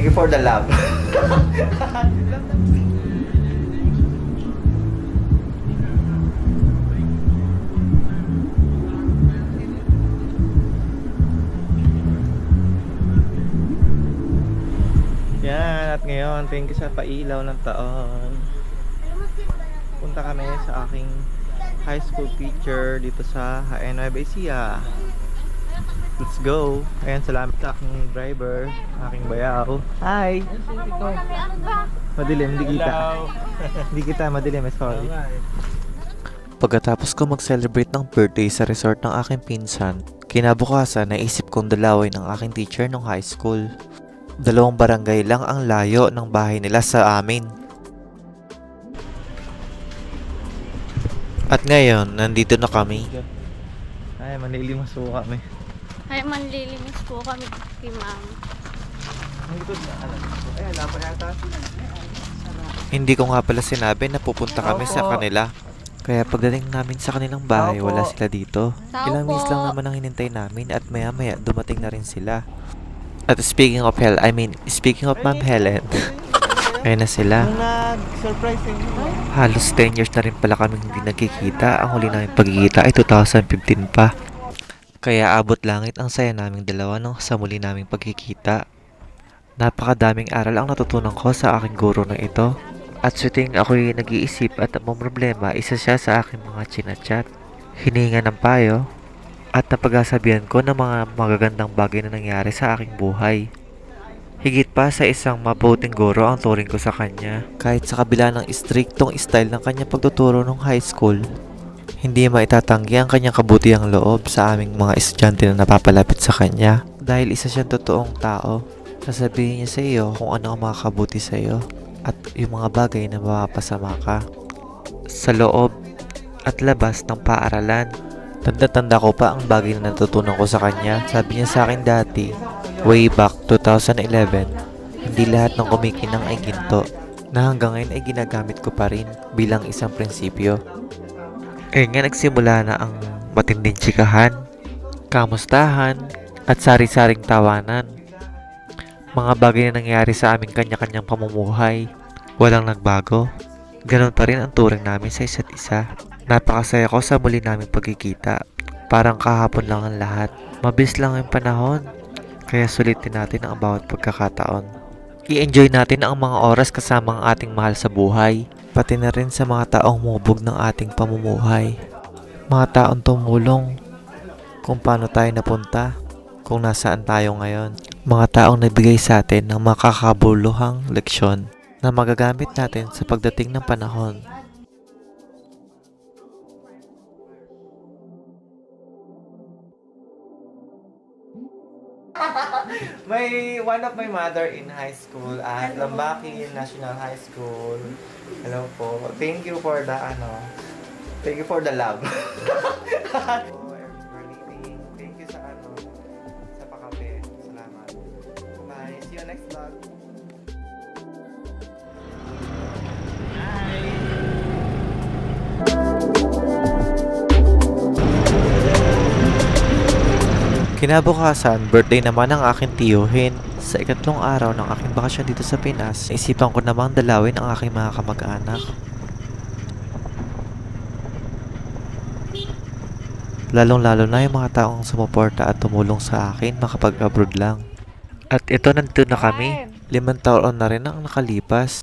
Thank you for the love. Yan, at ngayon, thank you sa pailaw ng taon. Punta kami sa aking high school teacher dito sa Nueva Ecija. Let's go! Ayan, salamat sa aking driver, aking bayaw. Hi! Madilim, hindi kita. Hindi kita, madilim, sorry. Pagkatapos ko mag-celebrate ng birthday sa resort ng aking pinsan, kinabukasan naisip kong dalawin ang aking teacher nung high school. 2 barangay lang ang layo ng bahay nila sa amin. At ngayon, nandito na kami. Ay, manlilimas po kami. Ay, manlilimas po kami kay ma'am. Hindi ko nga pala sinabi na pupunta kami sa kanila. Kaya pagdating namin sa kanilang bahay, wala sila dito. Ilang minutes lang naman ang hinintay namin at maya maya dumating na rin sila. At speaking of Ma'am Helen, ayun na sila. Halos 10 years na rin pala kami hindi nagkikita. Ang huli namin pagkikita ay 2015 pa. Kaya abot langit ang saya naming dalawa nung sa muli naming pagkikita. Napakadaming aral ang natutunan ko sa aking guro na ito. At suting ako'y nag-iisip at ang problema, isa siya sa aking mga chinachat. Hininga ng payo. At napagsasabihan ko ng mga magagandang bagay na nangyari sa aking buhay. Higit pa sa isang mabuting guro ang turing ko sa kanya. Kahit sa kabila ng striktong style ng kanyang pagtuturo nung high school, hindi maitatanggi ang kanyang kabutihang loob sa aming mga estudyante na napapalapit sa kanya. Dahil isa siyang totoong tao, sasabihin niya sa iyo kung ano ang makakabuti sa iyo at yung mga bagay na mapapasama ka. Sa loob at labas ng paaralan, tanda-tanda ko pa ang bagay na natutunan ko sa kanya. Sabi niya sa akin dati, way back 2011, hindi lahat ng kumikinang ay ginto, na hanggang ngayon ay ginagamit ko pa rin bilang isang prinsipyo. Nga nagsimula na ang matinding tsikahan, kamustahan, at sari-saring tawanan. Mga bagay na nangyari sa aming kanya-kanyang pamumuhay, walang nagbago. Ganon pa rin ang turing namin sa isa't isa. Napakasaya ko sa muli naming pagkikita. Parang kahapon lang ang lahat. Mabilis lang ang panahon. Kaya sulitin natin ang bawat pagkakataon. I-enjoy natin ang mga oras kasama ang ating mahal sa buhay. Pati na rin sa mga taong mubog ng ating pamumuhay. Mga taong tumulong kung paano tayo napunta, kung nasaan tayo ngayon. Mga taong nagbigay sa atin ng makakabuluhang leksyon na magagamit natin sa pagdating ng panahon. One of my mother in high school at Lambaki National High School. Hello po. Thank you for the thank you for the love. Thank you sa sa pakape. Salamat. Bye. See you next vlog. Kinabukasan, birthday naman ng aking tiyuhin. Sa ikatlong araw ng aking bakasyon dito sa Pinas, naisipan ko namang dalawin ang aking mga kamag-anak. Lalong-lalo na yung mga taong sumuporta at tumulong sa akin makapag-abroad lang. At ito, nandito na kami. 5 taon na rin ang nakalipas.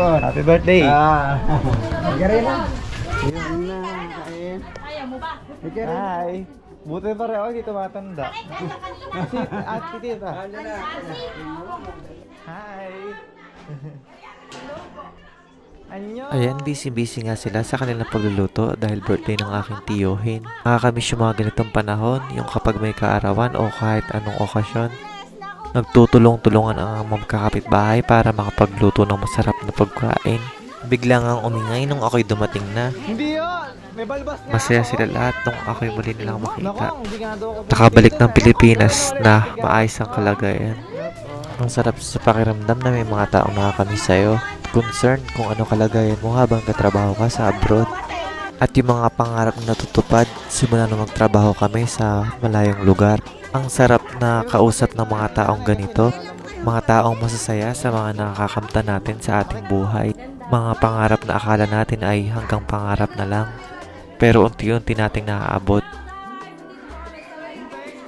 Happy birthday! Magarin na. Yun na, kain. Ayaw mo ba? Hi! Buti pa rin ako, hindi tumatanda. Si Ate Tita. Hi! Ayan, busy-busy nga sila sa kanilang pagluluto dahil birthday ng aking tiyuhin. Nakakamiss yung mga ganitong panahon, yung kapag may kaarawan o kahit anong okasyon. Nagtutulong-tulungan ang magkakapitbahay para makapagluto ng masarap na pagkain. Biglang ang umingay nung ako'y dumating na. Masaya sila lahat nung ako'y muli nilang makita. Nakabalik ng Pilipinas na maayos ang kalagayan. Ang sarap sa pakiramdam na may mga taong nakakamiss sa'yo. concerned kung ano kalagayan mo habang katrabaho ka sa abroad. At yung mga pangarap na natutupad simula na magtrabaho kami sa malayong lugar. Ang sarap na kausap ng mga taong ganito, mga taong masasaya sa mga nakakamta natin sa ating buhay. Mga pangarap na akala natin ay hanggang pangarap na lang, pero unti-unti nating naaabot.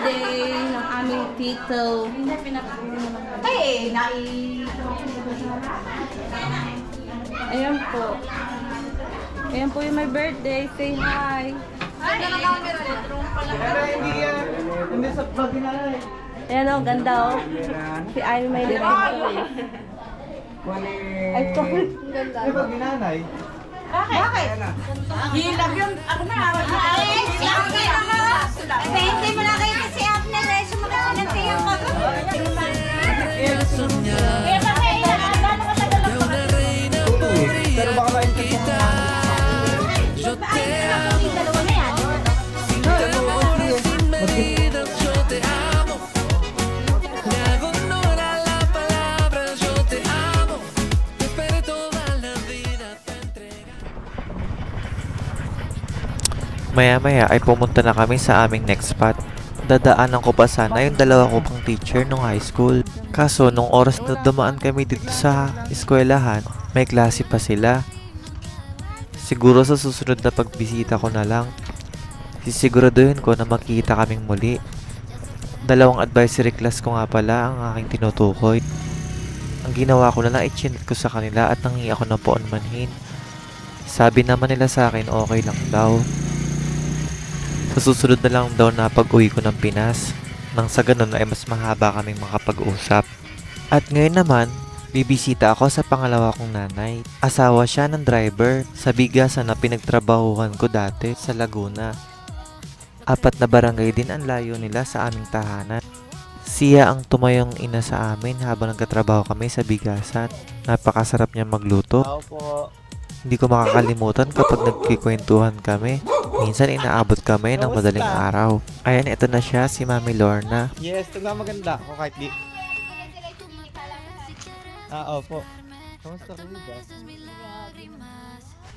Day ng aming tito. Ay, Ayan po. Ayan po yung my birthday. Say hi. Hindi sa pag inalay. Ayan o, ganda o. Si Ivy may direct. Ay, sorry. Ganda. Ay, pag inanay. Bakit? Hilag yun. Ako na. Hindi mo na kayo kasi Abner. Sumunod na siya yung Pero baka maintindihan ko. Maya-maya ay pumunta na kami sa aming next spot. Dadaanan ko pa sana yung dalawa ko pang teacher nung high school. Kaso nung oras na dumaan kami dito sa eskwelahan, may klase pa sila. Siguro sa susunod na pagbisita ko na lang, sisiguraduhin ko na makikita kaming muli. Dalawang advisory class ko nga pala ang aking tinutukoy. Ang ginawa ko na lang i-chinat ko sa kanila at nangi ako ng paunmanhin. Sabi naman nila sa akin okay lang daw. Sa susunod na lang daw na pag-uwi ko ng Pinas, nang sa ganun ay mas mahaba kaming makapag-usap. At ngayon naman, bibisita ako sa pangalawa kong nanay. Asawa siya ng driver sa bigasan na pinagtrabahuhan ko dati sa Laguna. 4 na barangay din ang layo nila sa aming tahanan. Siya ang tumayong ina sa amin habang nagkatrabaho kami sa bigasan. Napakasarap niya magluto. Opo. Hindi ko makakalimutan kapag nagkikwentuhan kami. Minsan inaabot kami ng madaling araw. Ayan, ito na siya, si Mami Lorna. Yes, ito nga maganda ako kahit di. Opo. Kamusta ko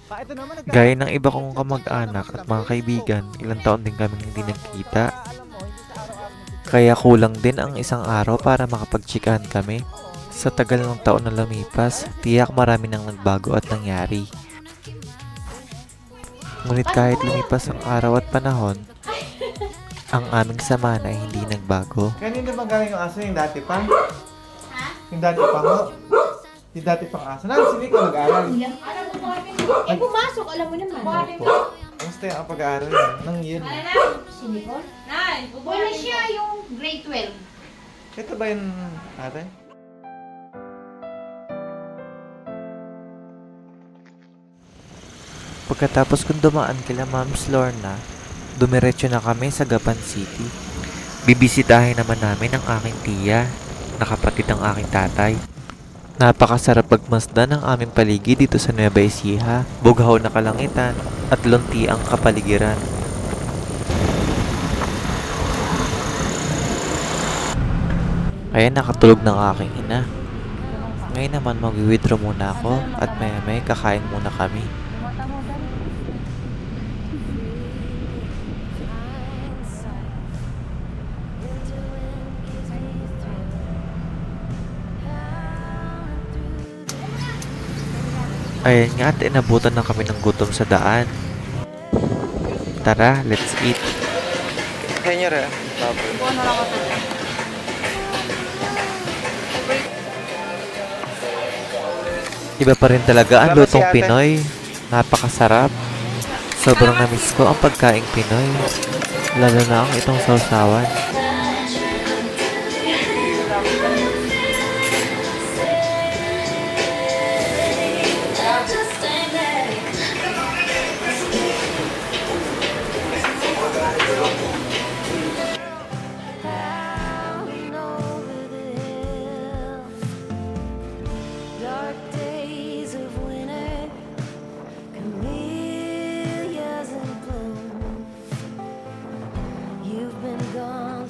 ba? Ito naman Gaya ng iba kong kamag-anak at mga kaibigan, ilang taon din kami hindi nagkita. Kaya kulang din ang isang araw para makapagtsikahan kami. Sa tagal ng taon na lumipas, tiyak marami nang nagbago at nangyari. Ngunit kahit lumipas ang araw at panahon, ang aming samahan ay hindi nagbago. Kanina ba galing yung aso yung dati pa? Yung dati pa ho? Yung dati pang aso? Sino ko nag-aaral? Eh, pumasok, alam mo naman. Kamusta yung pag-aaral yun? Nang yun. Si Nicole? Wala siya yung grade 12. Ito ba yung ate? Pagkatapos kong dumaan kila Mams Lorna, dumiretso na kami sa Gapan City. Bibisitahin naman namin ang aking tiya, na kapatid ng aking tatay. Napakasarap pagmasdan ng aming paligid dito sa Nueva Ecija, bughaw na kalangitan at lunti ang kapaligiran. Kaya nakatulog ng aking ina. Ngayon naman mag-withdraw muna ako at maya-maya kakain muna kami. Ayan nga at inabutan na kami ng gutom sa daan. Tara, let's eat. Kanya rin. Iba pa rin talaga ang lutong Pinoy. Napakasarap. Sobrang namiss ko ang pagkaing Pinoy. Lalo na ang itong sausawan. Dark days of winter, camellias in bloom. You've been gone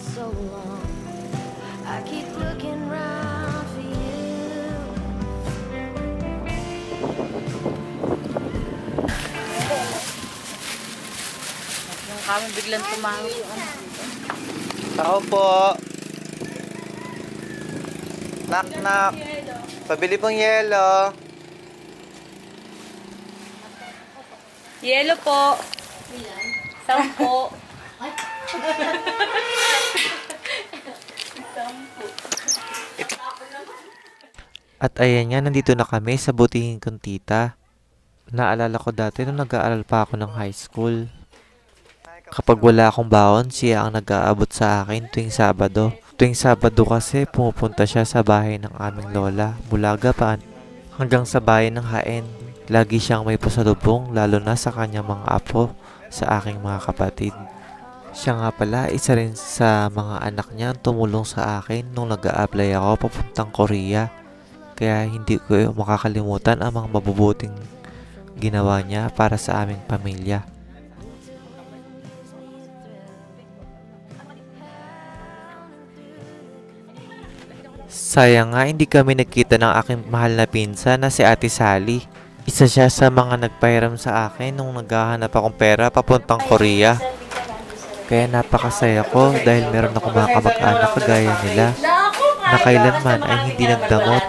Kami biglang tumawag yung ano. Tao po. Knock, knock. Pabili pong yelo. Yelo po. 10. At ayan nga, nandito na kami sa butihin kong tita. Naalala ko dati nung nag-aaral pa ako ng high school. Kapag wala akong baon, siya ang nag-aabot sa akin tuwing Sabado. Tuwing Sabado kasi pumupunta siya sa bahay ng aming lola, Bulaga pa, hanggang sa bayan ng Haen. Lagi siyang may pasalubong, lalo na sa kanyang mga apo, sa aking mga kapatid. Siya nga pala, isa rin sa mga anak niya ang tumulong sa akin nung nag-a-apply ako papuntang Korea. Kaya hindi ko makakalimutan ang mga mabubuting ginawa niya para sa aming pamilya. Sayang nga hindi kami nagkita ng aking mahal na pinsan na si Ate Sally. Isa siya sa mga nagpahiram sa akin nung naghahanap akong pera papuntang Korea. Kaya napakasaya ko dahil meron akong mga kamag-anak kagaya nila na kailanman ay hindi nagdamot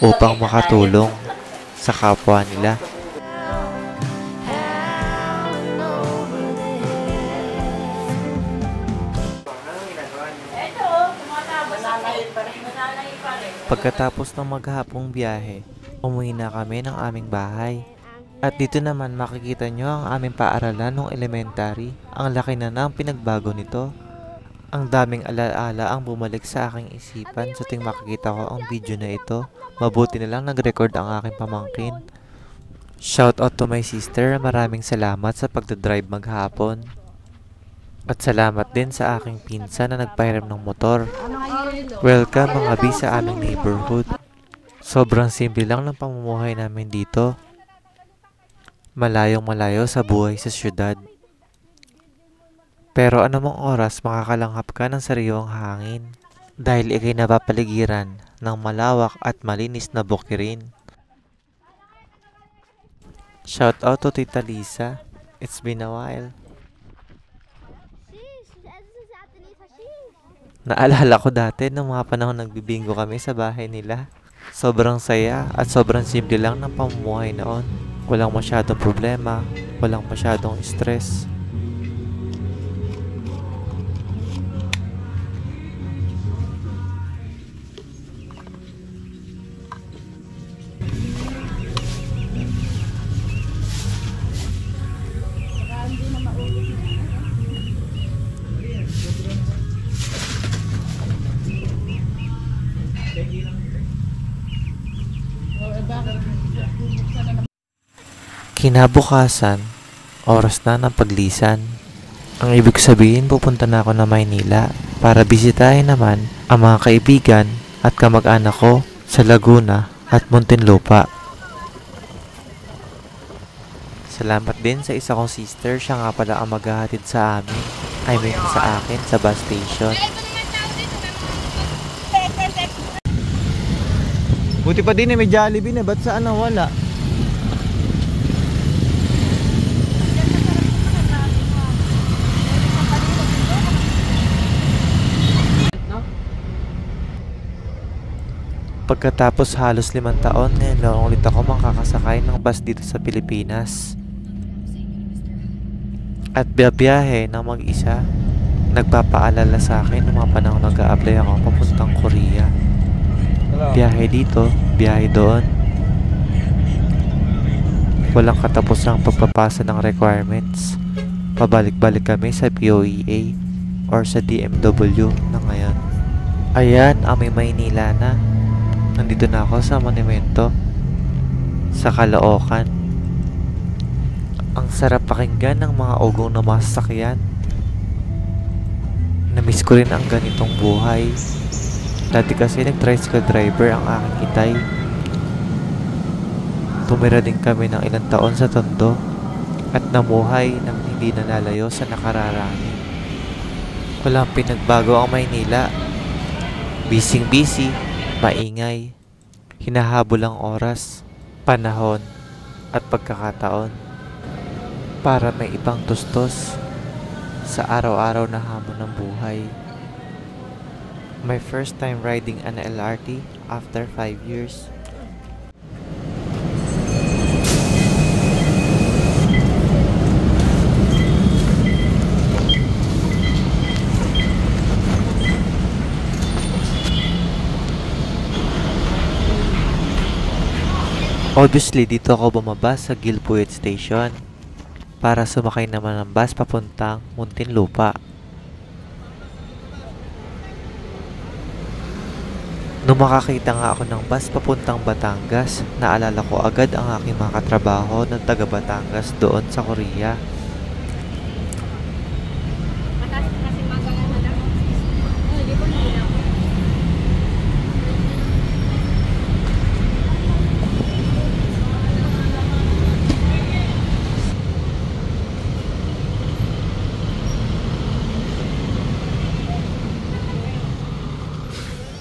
upang makatulong sa kapwa nila. Pagkatapos ng maghapong biyahe, umuwi na kami ng aming bahay. At dito naman makikita nyo ang aming paaralan ng elementary. Ang laki na ng pinagbago nito. Ang daming alaala ang bumalik sa aking isipan sa tuwing makikita ko ang video na ito. Mabuti na lang nag-record ang aking pamangkin. Shout out to my sister, maraming salamat sa pagdadrive maghapon. At salamat din sa aking pinsan na nagpahiram ng motor. Welcome mga bi sa aming neighborhood. Sobrang simple lang ng pamumuhay namin dito. Malayong malayo sa buhay sa syudad. Pero anumang oras makakalanghap ka ng sariwang hangin dahil ikay napapaligiran ng malawak at malinis na bukirin. Shout out to Tita Lisa. It's been a while. Naalala ko dati nung mga panahon nagbibingo kami sa bahay nila. Sobrang saya at sobrang simple lang ng pamumuhay noon. Walang masyadong problema, walang masyadong stress. Kinabukasan, oras na ng paglisan. Ang ibig sabihin, pupunta na ako na Maynila para bisitahin naman ang mga kaibigan at kamag-anak ko sa Laguna at Muntinlupa. Salamat din sa isa kong sister, siya nga pala ang maghahatid sa amin, sa akin sa bus station. Buti pa din may Jollibee na, ba't saan wala? Pagkatapos halos 5 taon, ngayon lang ulit ako makakasakay ng bus dito sa Pilipinas. At biyahe ng mag-isa, nagpapaalala sa akin nung mga panahon nag-a-apply ako papuntang Korea. Biyahe dito, biyahe doon. Walang katapusang pagpapasa ng requirements. Pabalik-balik kami sa POEA or sa DMW na ngayon. Ayan, may Maynila na. Nandito na ako sa monumento sa Caloocan. Ang sarap pakinggan ng mga ugong na masasakyan. Namiss ko rin ang ganitong buhay. Dati kasi nag-tricycle driver ang aking itay. Tumira din kami ng ilang taon sa Tondo at namuhay nang hindi nalalayo sa nakararami. Walang pinagbago ang Maynila. Busy, maingay, hinahabol ang oras, panahon, at pagkakataon para may ibang tustos sa araw-araw na hamon ng buhay. My first time riding an LRT after 5 years. Obviously, dito ako bumaba sa Gilpuit Station para sumakay naman ng bus papuntang Muntinlupa. Nung makakita nga ako ng bus papuntang Batangas, naalala ko agad ang aking mga katrabaho ng taga Batangas doon sa Korea.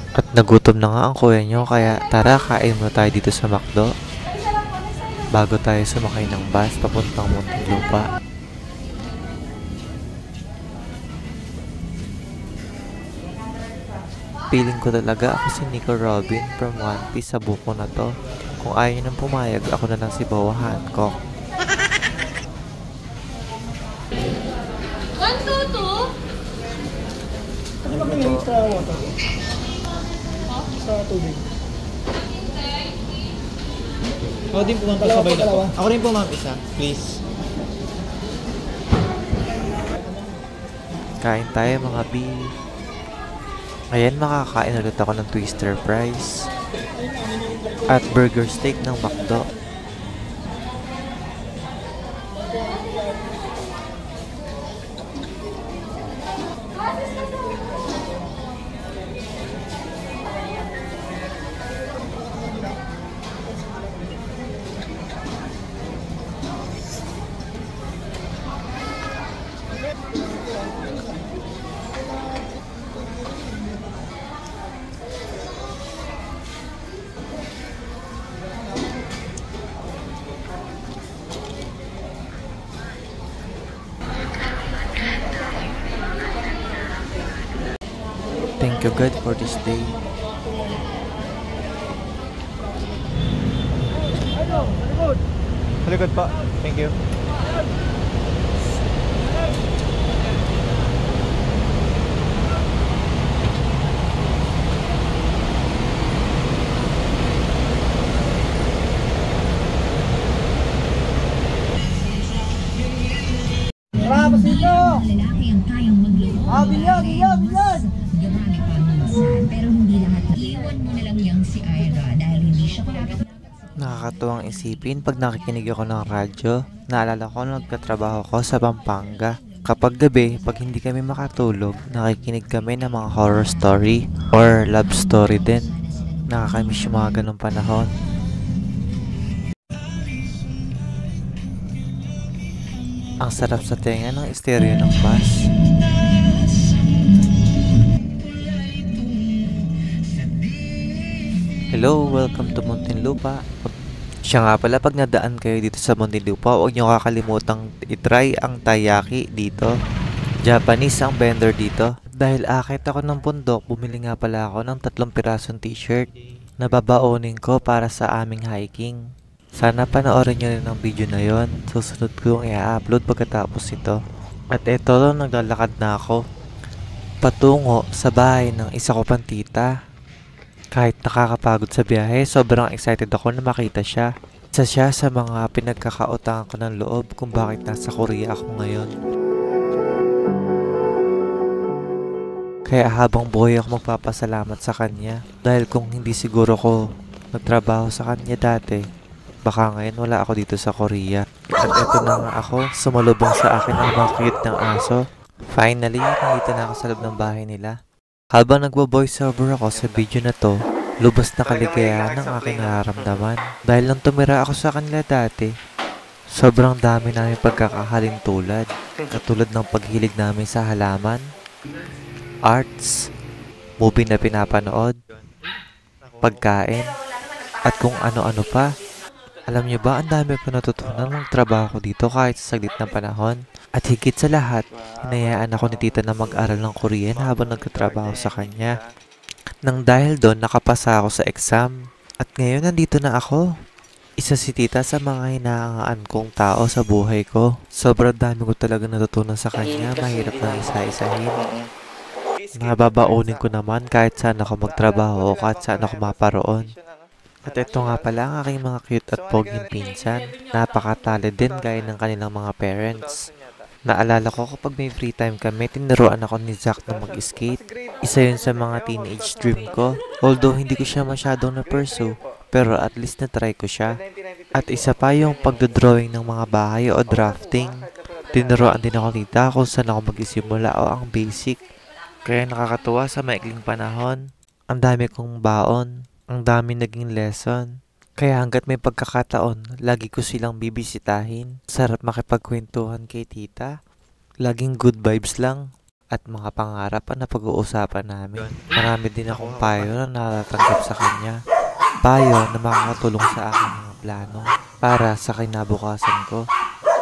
At nagutom na nga ang kuya nyo, kaya tara kain muna tayo dito sa McDo bago tayo sumakay ng bus papuntang Muntinlupa. Feeling ko talaga ako si Nico Robin from One Piece sa buko na to. Kung ayaw nang pumayag, ako na lang si Boa Hancock. 1, 2, 2. Ano ba kayo sa water? Sa tubig. Ako din po ma'am, sabay na po. Ako rin po ma'am, isa. Please. Kain tayo mga B. Ayan, makakain ulit ako ng twister fries at burger steak ng McDo. Thank you God for this day. Halikod po. Thank you. Bravo sito! Lalaki ang kayang magloko. Bilyan! Dumami pa ang minsan, pero hindi lahat. Iwan mo na lang yang si Ira dahil hindi siya karapat. Nakakatuwang isipin pag nakikinig ako ng radyo. Naalala ko nung nagkatrabaho ko sa Pampanga. Kapag gabi, pag hindi kami makatulog, nakikinig kami ng mga horror story or love story din. Nakakamiss yung mga ganong panahon. Ang sarap sa tenga ng stereo ng bus. Hello, welcome to Muntinlupa. Siya nga pala, pag nadaan kayo dito sa Muntinlupa, huwag nyo kakalimutang itry ang taiyaki dito. Japanese ang vendor dito. Dahil akit ako ng bundok, bumili nga pala ako ng 3 pirasong t-shirt na babaonin ko para sa aming hiking. Sana panoorin nyo rin ang video na yon. Susunod ko yung i-upload pagkatapos ito. At eto, naglalakad na ako patungo sa bahay ng isa ko pang tita. Kahit nakakapagod sa biyahe, sobrang excited ako na makita siya. Isa siya sa mga pinagkakautangan ko ng loob kung bakit nasa Korea ako ngayon. Kaya habang buhay ako magpapasalamat sa kanya. Dahil kung hindi siguro ko nagtrabaho sa kanya dati, baka ngayon wala ako dito sa Korea. At eto na nga ako, sumalubong sa akin ang mga cute ng aso. Finally, nandito na ako sa loob ng bahay nila. Habang nagbo-voiceover ako sa video na to, lubos na kaligayahan ang aking nararamdaman. Dahil nang tumira ako sa kanila dati, sobrang dami namin pagkakahalin tulad. Katulad ng paghilig namin sa halaman, arts, movie na pinapanood, pagkain, at kung ano-ano pa. Alam niyo ba, ang dami ko natutunan ng trabaho ko dito kahit sa saglit na panahon. At higit sa lahat, hinayaan ako ni tita na mag-aral ng Korean habang nagtatrabaho sa kanya. Nang dahil doon, nakapasa ako sa exam. At ngayon, nandito na ako. Isa si tita sa mga hinahangaan kong tao sa buhay ko. Sobrang dami ko talaga natutunan sa kanya, mahirap na isa-isahin. Mababaunin ko naman kahit saan ako magtrabaho o kahit saan ako maparoon. At ito nga pala ang aking mga cute at poging pinsan. Napakatali din gaya ng kanilang mga parents. Naalala ko kapag may free time kami, tinuruan ako ni Zach na mag-skate. Isa yun sa mga teenage dream ko. Although hindi ko siya masyadong na-pursue, pero at least na-try ko siya. At isa pa yung pagdodrawing ng mga bahay o drafting. Tinuruan din ako nita kung saan ako mag-isimula o ang basic. Kaya nakakatuwa sa maikling panahon. Ang dami kong baon. Ang dami naging lesson. Kaya hanggat may pagkakataon, lagi ko silang bibisitahin. Sarap makipagkwentuhan kay tita. Laging good vibes lang. At mga pangarap ang napag-uusapan namin. Marami din akong payo na natatanggap sa kanya. Payo na makakatulong sa aking mga plano para sa kinabukasan ko.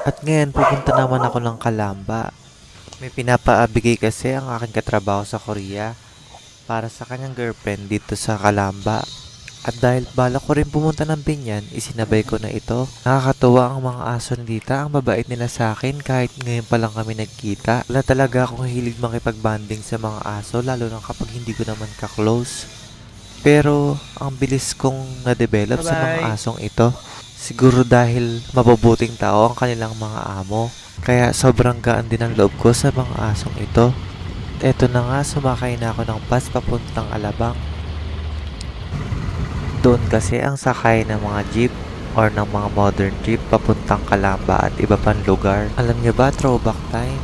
At ngayon, pupunta naman ako ng Calamba. May pinapaabigay kasi ang aking katrabaho sa Korea para sa kanyang girlfriend dito sa Calamba. At dahil bala ko rin pumunta ng Binyan, isinabay ko na ito. Nakakatuwa ang mga aso ni tita, ang babait nila sa akin kahit ngayon pa lang kami nagkita. Wala talaga akong hilig makipag-banding sa mga aso, lalo na kapag hindi ko naman ka-close. Pero ang bilis kong na-develop sa mga asong ito. Siguro dahil mabubuting tao ang kanilang mga amo. Kaya sobrang gaan din ang loob ko sa mga asong ito. Eto na nga, sumakay na ako ng bus papuntang Alabang. Doon kasi ang sakay ng mga jeep or ng mga modern jeep papuntang Calamba at iba pang lugar. Alam niyo ba, throwback time?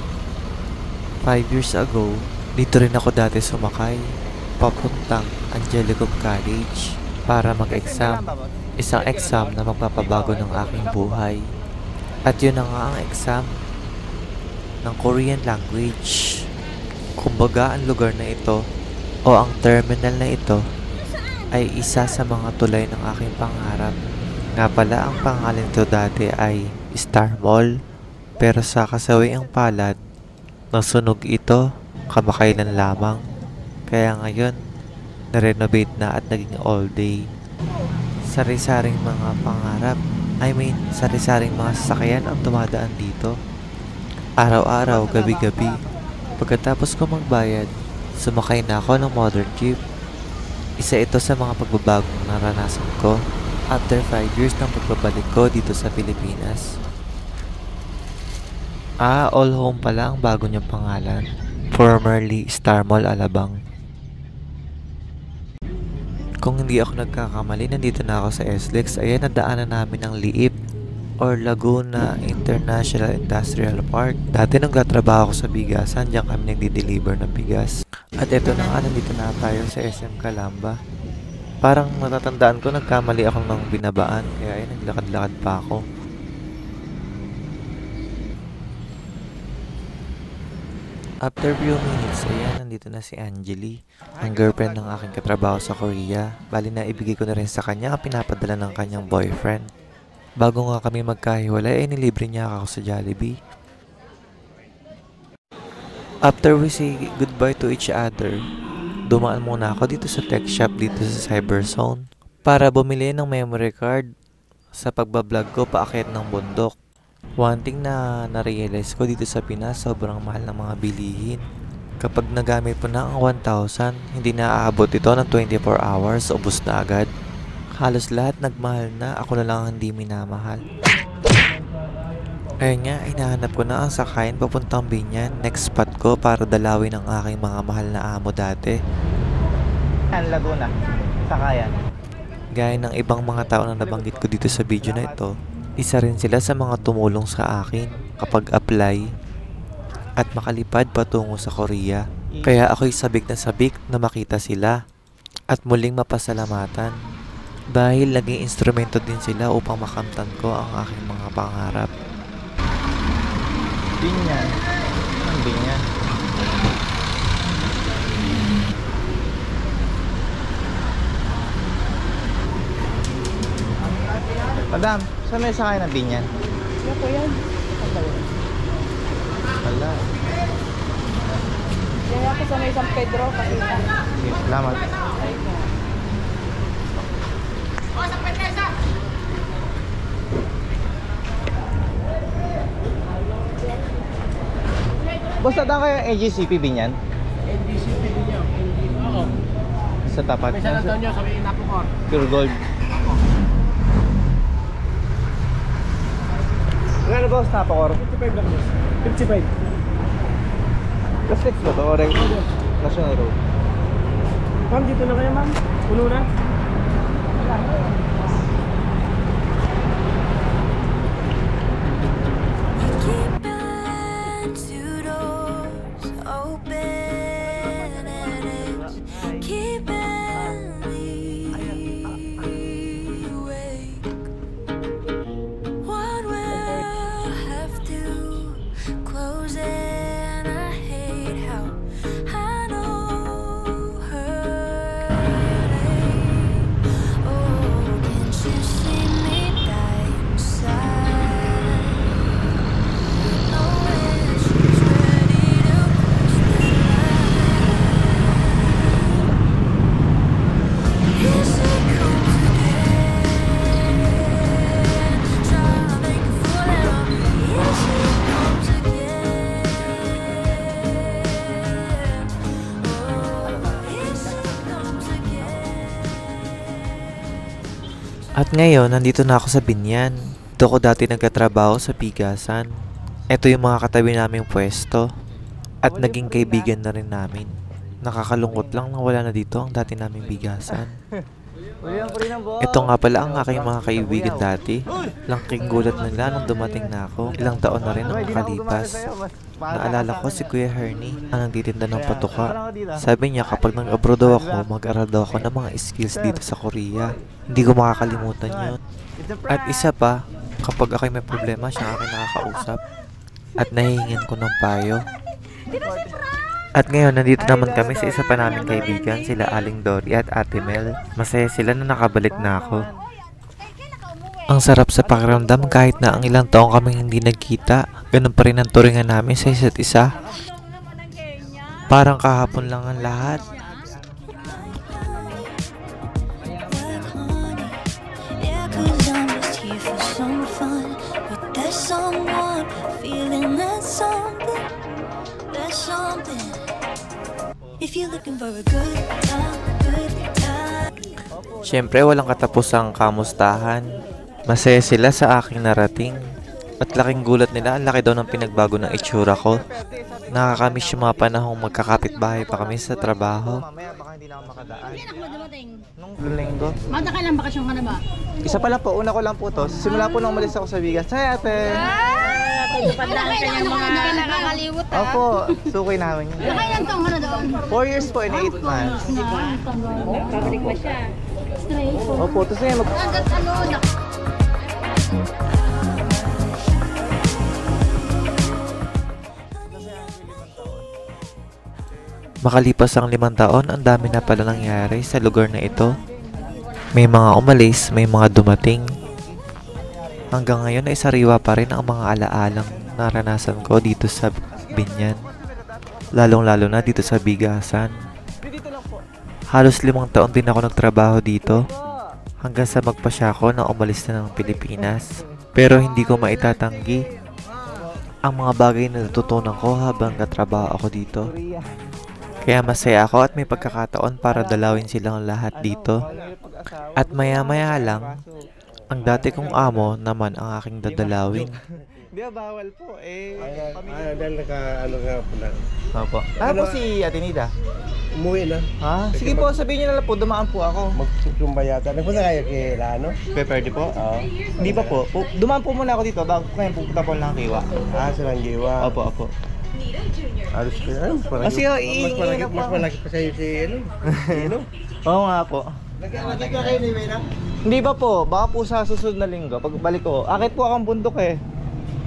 5 years ago, dito rin ako dati sumakay papuntang Angelicum College para mag-exam. Isang exam na magpapabago ng aking buhay. At yun na nga ang exam ng Korean language. Kumbaga, ang lugar na ito o ang terminal na ito ay isa sa mga tulay ng aking pangarap. Nga pala, ang pangalan nito dati ay Star Mall. Pero sa kasawiang palad, nasunog ito kamakailan lamang. Kaya ngayon, na-renovate na at naging all day. Sari-saring mga pangarap, sari-saring mga sasakyan ang tumadaan dito. Araw-araw, gabi-gabi. Pagkatapos ko magbayad, sumakay na ako ng modern jeep. Isa ito sa mga pagbabagong naranasan ko after 5 years ng pagbabalik ko dito sa Pilipinas. All Home pala ang bago niyang pangalan. Formerly Star Mall Alabang. Kung hindi ako nagkakamali, nandito na ako sa SLEX. Ayan, nadaanan namin ang Liip or Laguna International Industrial Park. Dati nagtatrabaho ako sa bigasan, diyan kami nagdi-deliver ng bigas. At eto na nga, nandito na tayo sa SM Calamba. Parang natatandaan ko, nagkamali ako ng binabaan, kaya ay naglakad-lakad pa ako. After few minutes, ayan, nandito na si Angeli, ang girlfriend ng aking katrabaho sa Korea. Bali na ibigay ko na rin sa kanya ang pinapadala ng kanyang boyfriend. Bago nga kami magkahiwalay, ay nilibre niya ako sa Jollibee. After we say goodbye to each other, dumaan muna ako dito sa tech shop dito sa Cyberzone para bumili ng memory card sa pagbablog ko paakyat ng bundok. One thing na na-realize ko dito sa Pinas, sobrang mahal ng mga bilihin. Kapag nagamit po na ang 1,000, hindi na aabot ito ng 24 hours, ubos na agad. Halos lahat nagmahal na, ako na lang hindi minamahal. Ayun nga, hinahanap ko na ang sakayan papuntang Binyan. Next spot ko para dalawin ang aking mga mahal na amo dati. Laguna, sakayan. Gaya ng ibang mga tao na nabanggit ko dito sa video na ito, isa rin sila sa mga tumulong sa akin kapag apply at makalipad patungo sa Korea. Kaya ako'y sabik na makita sila at muling mapasalamatan dahil naging instrumento din sila upang makamtan ko ang aking mga pangarap. Binyan. Ang Binyan. Madam, saan may sakay ng binyan? Yan po yan. Wala. Yan ako sa may San Pedro. Pakita. Sige, salamat. Boss, tatang kayo yung AGCP binyan? NDCP din niya. Oo. Sa tapat. May San Antonio, sabi Napocor. Pure gold. Ano boss, Napocor? 55 lang boss. 55. Plus 6 ba ito? O National Road? Ma'am, dito na kayo ma'am. Puno na. Keeping two doors open and it's keeping me awake. One will have to close and I hate how I know her name. Oh, can't you see me die inside? At ngayon, nandito na ako sa Binyan. Dito ko dati nagkatrabaho sa bigasan. Ito yung mga katabi naming pwesto. At naging kaibigan na rin namin. Nakakalungkot lang na wala na dito ang dati naming bigasan. Ito nga pala ang aking mga kaibigan dati. Langking gulat nila nung dumating na ako. Ilang taon na rin ang nakalipas. Naalala ko si Kuya Hernie ang nagtitinda ng patuka. Sabi niya kapag nag-abroad daw ako, mag-aral daw ako ng mga skills dito sa Korea. Hindi ko makakalimutan yun. At isa pa, kapag ako'y may problema, siya ang aking nakakausap. At nahihingin ko ng payo. At ngayon, nandito naman kami sa isa pa naming kaibigan, sila Aling Dory at Ate Mel. Masaya sila na nakabalik na ako. Ang sarap sa pakiramdam kahit na ang ilang taong kaming hindi nagkita. Ganun pa rin ang turingan namin sa isa't isa. Parang kahapon lang ang lahat. Yeah, 'cause I'm just here for some fun. But there's someone feeling that something. There's something. If you're looking for a good time, good time. Siyempre, walang katapusang kamustahan. Masaya sila sa aking narating. At laking gulat nila, ang laki daw ng pinagbago ng itsura ko. Nakakamiss yung mga panahong magkakapit-bahay pa kami sa trabaho. Mamaya baka hindi na ako makadaan. Kailan ka dumating? Nung linggo. Magda ka lang bakasyon ka na ba? Isa pa lang po, una ko lang po to. Simula po nung umalis ako sa bigas. Hi ate! Padaan ka yung mga nakakaliwot ha? Opo, sukoy namin yun. Nakailan taong ka na doon? 4 years po and 8 months. Pabalik pa siya. Straight. Opo, tapos ngayon Hanggat ano, Makalipas ang 5 taon, ang dami na pala nangyari sa lugar na ito. May mga umalis, may mga dumating. Hanggang ngayon ay sariwa pa rin ang mga alaalang naranasan ko dito sa Binyan. Lalong-lalo na dito sa bigasan. Halos 5 taon din ako nagtrabaho dito. Hanggang sa magpasya ako na umalis na ng Pilipinas. Pero hindi ko maitatanggi ang mga bagay na natutunan ko habang katrabaho ako dito. Kaya masaya ako at may pagkakataon para dalawin silang lahat dito. At maya-maya lang, ang dati kong amo naman ang aking dadalawin. Di ba bawal po eh. Dahil ano ka pala. Opo. Ano po si Ate Nida? Umuwi na. Ha? Sige po, sabihin niyo na lang po, dumaan po ako. Magsusumba yata. Nagpunta kayo kay Lano? Pwede po? Oo. Hindi pa po. Dumaan po muna ako dito bago kayo pupunta po lang kiwa. Sa Langgiwa. Opo, opo. Alos ka na. Sige, iingat po Mas ako. malaki pa sa'yo si ano? Sino? Oo nga po. Nagkita kayo ni Wena? Hindi ba po? Baka po sa susunod na linggo, pagbalik ko. Akit po akong bundok eh.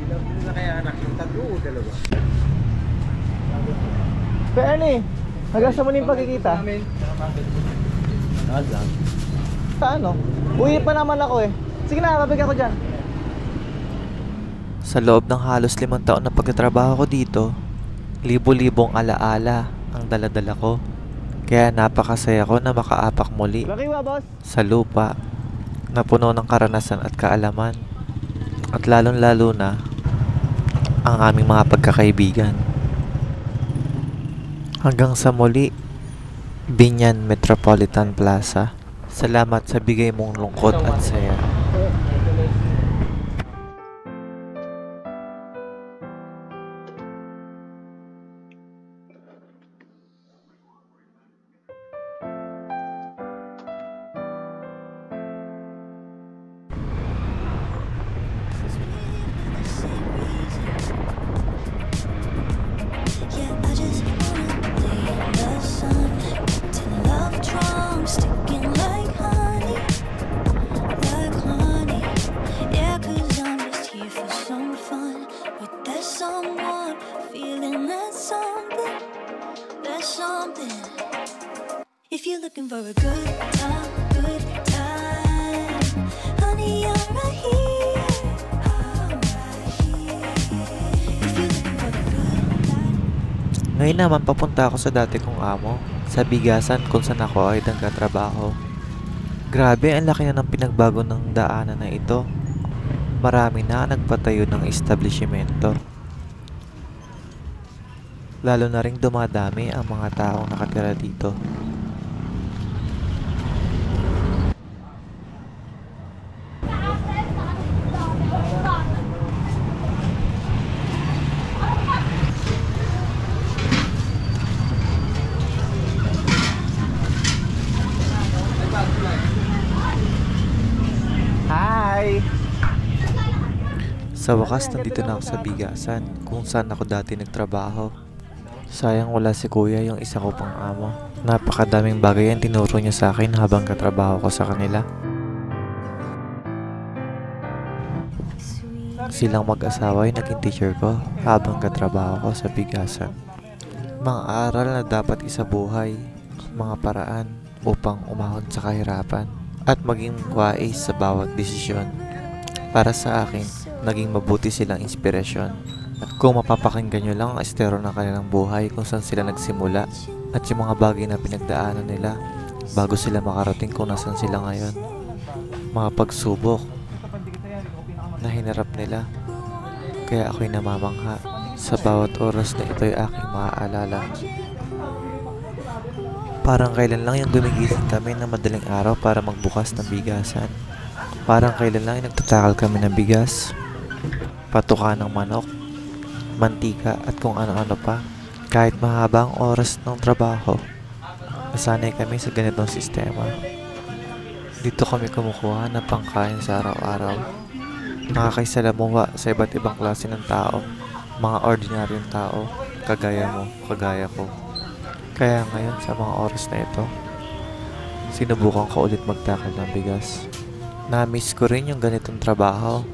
Hindi na kaya anak yung 3 o 2? Pero ano eh? Hanggang sa muling pagkikita. Lang. Sa ano? Uwi pa naman ako eh. Sige na, babigyan ko dyan. Sa loob ng halos 5 taon na pagtatrabaho ko dito, libo-libong alaala ang daladala ko. Kaya napakasaya ko na makaapak muli Lakiwa, boss. sa lupa na puno ng karanasan at kaalaman. At lalong-lalo na ang aming mga pagkakaibigan. Hanggang sa muli, Binyan Metropolitan Plaza. Salamat sa bigay mong lungkot at saya. Yeah, I just wanna be in the sun, till love drums sticking like honey, like honey. Yeah, 'cause I'm just here for some fun with that someone, feeling that something, that something. If you're looking for a good time, honey, I'm right here. I'm right here. If you're looking for the good life. Ngayon naman papunta ako sa dati kong amo, sa bigasan kung saan ako ay nagkatrabaho. Grabe, ang laki na ng pinagbago ng daanan na ito. Marami na nagpatayo ng establishmento. Lalo na ring dumadami ang mga taong nakatira dito. Hi! Sa wakas, nandito na ako sa bigasan kung saan ako dati nagtrabaho. Sayang wala si kuya, yung isa ko pang amo. Napakadaming bagay ang tinuro niya sa akin habang katrabaho ko sa kanila. Silang mag-asawa yung naging teacher ko habang katrabaho ko sa bigasan. Mga aral na dapat isabuhay, mga paraan upang umahon sa kahirapan at maging wais sa bawat desisyon. Para sa akin, naging mabuti silang inspirasyon. At kung mapapakinggan nyo lang ang estero ng kanilang buhay kung saan sila nagsimula at yung mga bagay na pinagdaanan nila bago sila makarating kung nasan sila ngayon. Mga pagsubok na hinarap nila. Kaya ako'y namamangha. Sa bawat oras na ito'y aking maaalala. Parang kailan lang yung gumigising kami ng madaling araw para magbukas ng bigasan. Parang kailan lang yung nagtatakal kami ng bigas, patuka ng manok, mantika at kung ano-ano pa. Kahit mahaba ang oras ng trabaho, nasanay kami sa ganitong sistema. Dito kami kumukuha ng pangkain sa araw-araw. Nakakaisalamuha sa iba't ibang klase ng tao, mga ordinaryong tao, kagaya mo, kagaya ko. Kaya ngayon sa mga oras na ito, sinubukan ko ulit magtakal ng bigas. Na-miss ko rin yung ganitong trabaho.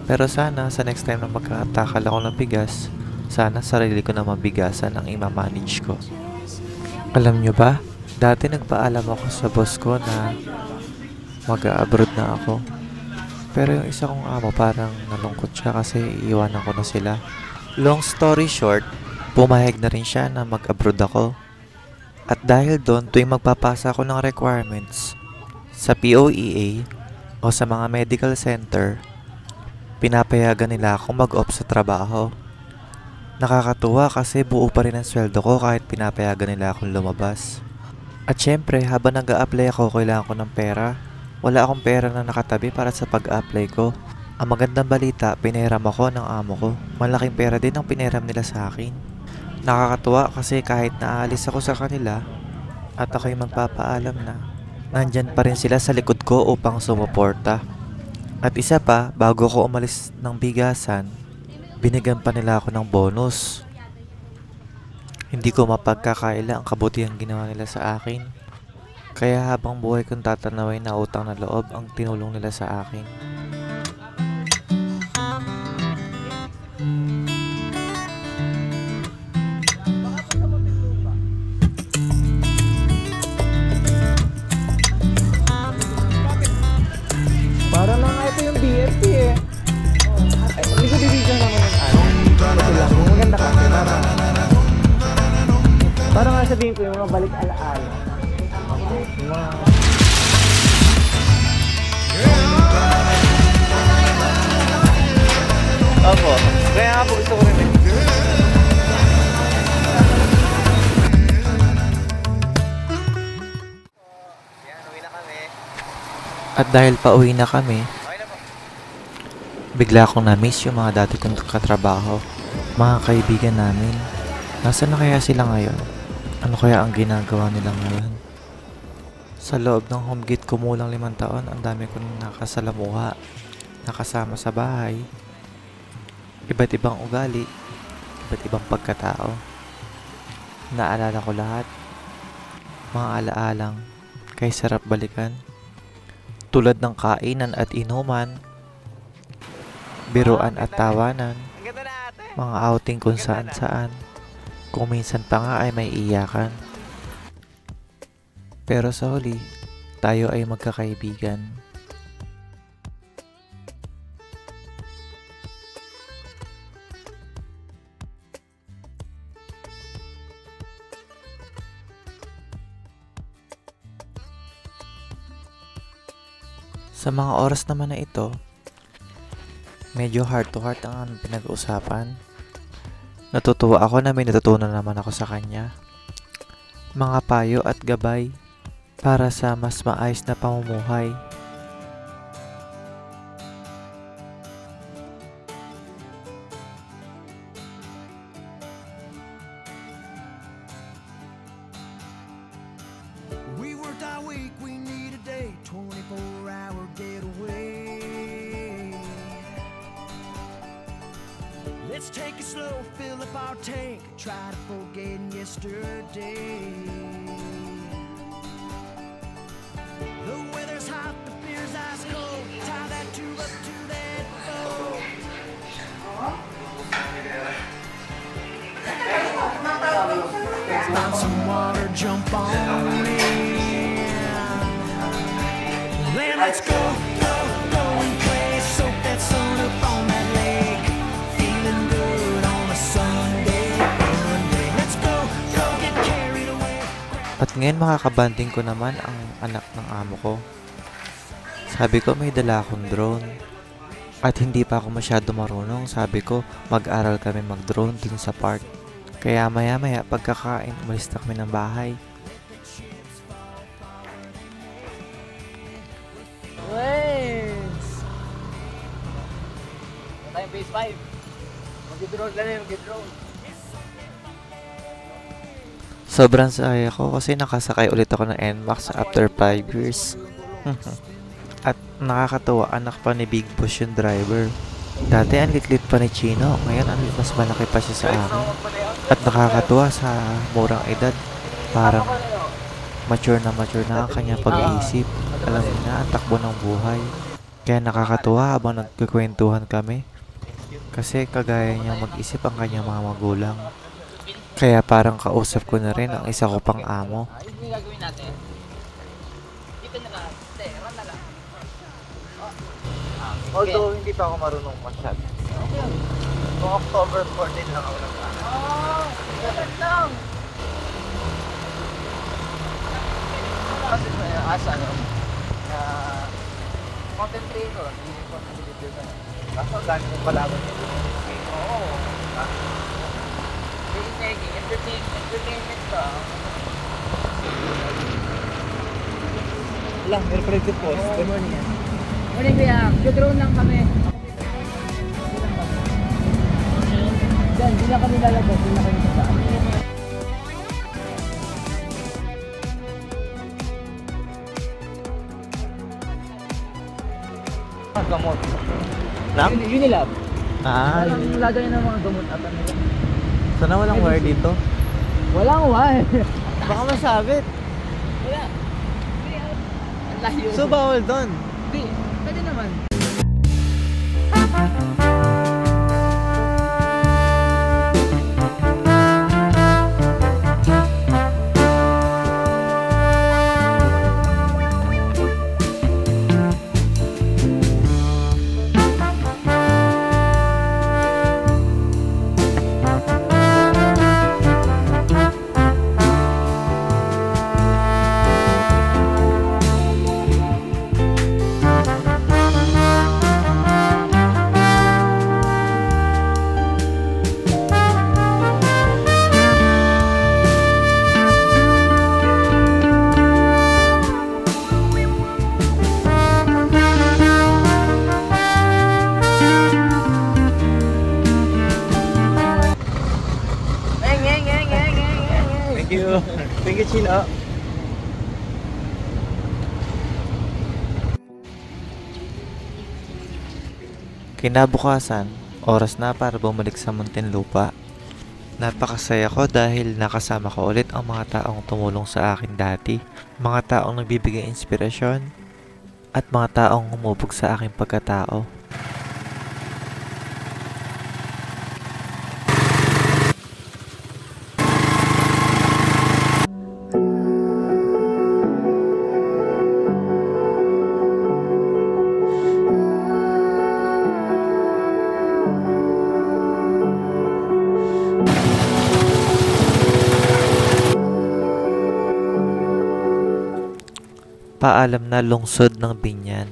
Pero sana sa next time na magkatakal ako ng bigas, sana sarili ko na mabigasan ang ima-manage ko. Alam nyo ba, dati nagpaalam ako sa boss ko na mag-a-abroad na ako. Pero yung isa kong amo parang nalungkot siya kasi iiwanan ko na sila. Long story short, pumayag na rin siya na mag-abroad ako. At dahil doon, tuwing magpapasa ako ng requirements sa POEA o sa mga medical center, pinapayagan nila akong mag-off sa trabaho. Nakakatuwa kasi buo pa rin ang sweldo ko kahit pinapayagan nila akong lumabas. At syempre, habang nag-a-apply ako, kailangan ko ng pera. Wala akong pera na nakatabi para sa pag-apply ko. Ang magandang balita, pinahiram ako ng amo ko. Malaking pera din ang pinahiram nila sa akin. Nakakatuwa kasi kahit naalis ako sa kanila at ako'y magpapaalam na, nandyan pa rin sila sa likod ko upang sumuporta. At isa pa, bago ko umalis ng bigasan, binigyan pa nila ako ng bonus. Hindi ko mapagkakaila ang kabutihan ginawa nila sa akin. Kaya habang buhay kong tatanawin na utang na loob ang tinulong nila sa akin. FP eh. Ay, hindi ko bibigyan naman ng ano. Ito lang, yung maganda kasi parang nga sabihin ko yung mga balik alaala. Yung mga... Opo, kaya nga po gusto ko rin eh. At dahil pauwi na kami, bigla akong na-miss yung mga dati kong katrabaho, mga kaibigan namin. Nasaan na kaya sila ngayon? Ano kaya ang ginagawa nila ngayon? Sa loob ng home gate ko mulang 5 taon, ang dami ko nang nakasalamuha, nakasama sa bahay. Iba't ibang ugali, iba't ibang pagkatao. Naalala ko lahat. Mga alaalang kay sarap balikan. Tulad ng kainan at inuman, biruan at tawanan, mga outing kung saan saan, kung minsan pa nga ay may iyakan. Pero sa huli, tayo ay magkakaibigan. Sa mga oras naman na ito, medyo heart to heart ang pinag-uusapan. Natutuwa ako na may natutunan naman ako sa kanya. Mga payo at gabay para sa mas maayos na pamumuhay. We worked our week, we need a day, 24-hour getaway. Let's take it slow, fill up our tank, try to forget yesterday. The weather's hot, the beer's ice cold, tie that tube up to that boat. Find some water, jump on in. Then let's go, go, go and play. Soak that sun up on that lake. Feeling good on a Sunday, Monday. Let's go, go get carried away. At ngayon makakabanding ko naman ang anak ng amo ko. Sabi ko may dala akong drone. At hindi pa ako masyado marunong, sabi ko mag-aral kami mag-drone dun sa park. Kaya maya-maya pagkakain, umalis na kami ng bahay. Wes! Ito tayong phase 5. Mag-drone ka na yung mag-drone. Sobrang saya ko kasi nakasakay ulit ako ng NMAX after 5 years. At nakakatuwa, anak pa ni Big Boss yung driver. Dati ang litlit pa ni Chino, ngayon ang mas malaki pa siya sa akin. At nakakatuwa sa murang edad, parang mature na ang kanyang pag-iisip. Alam niya na ang takbo ng buhay. Kaya nakakatuwa habang nagkukwentuhan kami. Kasi kagaya niya mag-isip ang kanyang mga magulang. Kaya parang kausap ko na rin ang isa ko pang amo. Ayun yung gagawin natin. Dito na lang. Run na lang. Although hindi pa ako marunong masyado. Kung October 14 lang ako nag-aral. Dapat lang! Kasi may asa, no? Content creator. Hindi content creator ka. Kaso dami kong palaban. Oo. Entertainment ka. Wala, meron pa rin good post. Good morning yan. Morning kuya, drone lang kami. Diyan, di na kami lalabas, di na kami sasaan. Gamot. Lam? Unilab. Ah, Walang lagay ng mga gamot at ano. sana walang wire dito. Walang wire. Baka masabit. Wala. Ang layo. So bawal doon. Hindi, pwede naman. Pikachu na. Kinabukasan, oras na para bumalik sa Muntinlupa. Napakasaya ko dahil nakasama ko ulit ang mga taong tumulong sa akin dati. Mga taong nagbibigay inspirasyon at mga taong humubog sa aking pagkatao. Paalam na lungsod ng Binyan.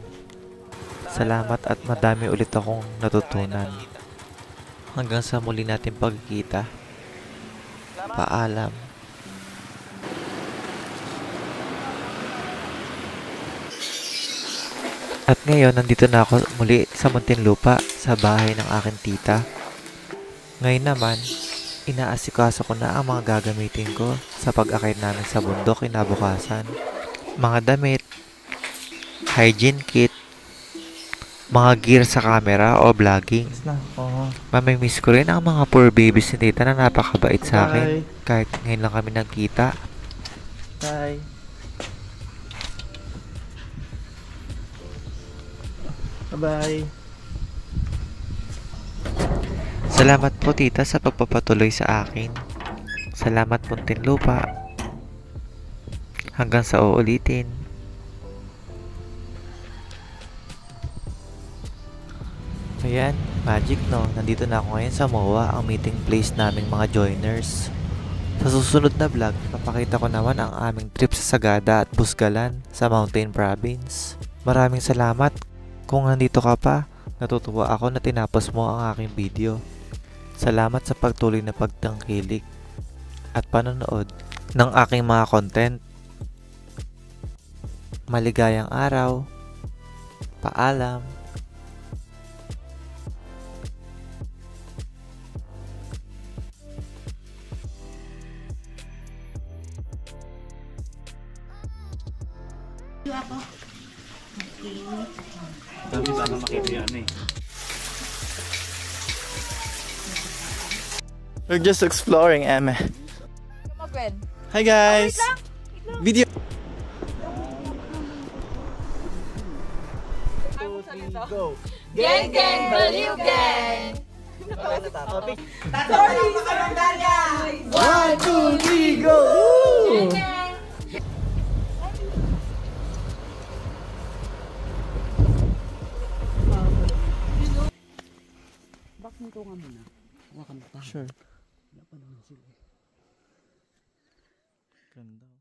Salamat at madami ulit akong natutunan. Hanggang sa muli natin pagkikita. Paalam. At ngayon, nandito na ako muli sa Muntinlupa sa bahay ng aking tita. Ngayon naman, inaasikaso ko na ang mga gagamitin ko sa pag-akit namin sa bundok kinabukasan. Mga damit, hygiene kit, mga gear sa camera o vlogging. Mamimiss ko rin ang mga poor babies ni tita na napakabait sa akin. Kahit ngayon lang kami nagkita. Bye. Bye-bye. Salamat po tita sa pagpapatuloy sa akin. Salamat Muntinlupa. Hanggang sa uulitin. Ayan, magic no. Nandito na ako ngayon sa MOA, ang meeting place naming mga joiners. Sa susunod na vlog, papakita ko naman ang aming trip sa Sagada at Busgalan sa Mountain Province. Maraming salamat. Kung nandito ka pa, natutuwa ako na tinapos mo ang aking video. Salamat sa pagtuloy na pagtangkilik at panonood ng aking mga content. Maligayang araw. Paalam. We're just exploring, Emma. Hi guys. Video. Gang, gang, baliw, gang! One, two, three, go! Sure. Ganda.